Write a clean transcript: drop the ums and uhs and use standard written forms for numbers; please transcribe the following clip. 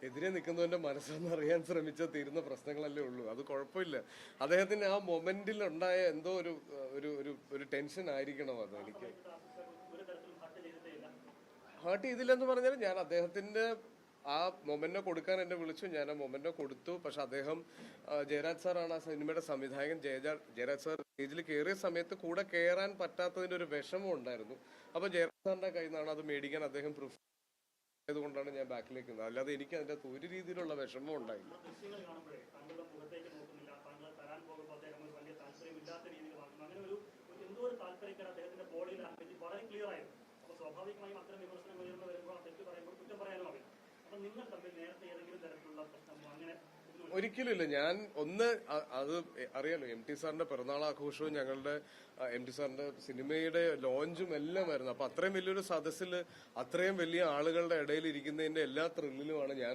എതിരെ നിൽക്കുന്നവന്റെ മനസ്സൊന്ന് അറിയാൻ ശ്രമിച്ചാൽ തീരുന്ന പ്രശ്നങ്ങളല്ലേ ഉള്ളൂ. അത് കുഴപ്പമില്ല. അദ്ദേഹത്തിന് ആ മൊമെന്റിൽ ഉണ്ടായ എന്തോ ഒരു ഒരു ഒരു ഒരു ടെൻഷൻ ആയിരിക്കണം അത്. എനിക്ക് ഹേർട്ട് ചെയ്തില്ലെന്ന് പറഞ്ഞാൽ ഞാൻ അദ്ദേഹത്തിന്റെ ആ മൊമെന്റോ കൊടുക്കാൻ എന്നെ വിളിച്ചു, ഞാൻ ആ മൊമെന്റോ കൊടുത്തു. പക്ഷെ അദ്ദേഹം ജയരാജ് സാറാണ് ആ സിനിമയുടെ സംവിധായകൻ. ജയരാജ് സാർ സ്റ്റേജിൽ കയറിയ സമയത്ത് കൂടെ കയറാൻ പറ്റാത്തതിന്റെ ഒരു വിഷമം ഉണ്ടായിരുന്നു. അപ്പൊ ജയരാജ് സാറിന്റെ കയ്യിൽ നിന്നാണ് അത് മേടിക്കാൻ അദ്ദേഹം പ്രിഫർ ചെയ്തുകൊണ്ടാണ് ഞാൻ ബാക്കിലേക്ക് നിന്നത്. അല്ലാതെ എനിക്ക് അതിന്റെ ഒരു രീതിയിലുള്ള വിഷമം ഉണ്ടായില്ല. സ്വാഭാവികമായും അത്തരം വിമർശനങ്ങൾ ഉയർന്നു വരുമ്പോൾ തെറ്റ് പറയുമ്പോൾ കുറ്റം പറയാനും അറിയാം. അപ്പൊ നിങ്ങൾ തമ്മിൽ നേരത്തെ ഏതെങ്കിലും തരത്തിലുള്ള പ്രശ്നമോ അങ്ങനെ ഒരിക്കലുമില്ല. ഞാൻ അത് അറിയാലോ, MT സാറിന്റെ പിറന്നാൾ ആഘോഷവും ഞങ്ങളുടെ MT സാറിന്റെ സിനിമയുടെ ലോഞ്ചും എല്ലാം ആയിരുന്നു. അപ്പൊ അത്രയും വലിയൊരു സദസ്സിൽ അത്രയും വലിയ ആളുകളുടെ ഇടയിൽ ഇരിക്കുന്നതിന്റെ എല്ലാ ത്രില്ലിലുമാണ് ഞാൻ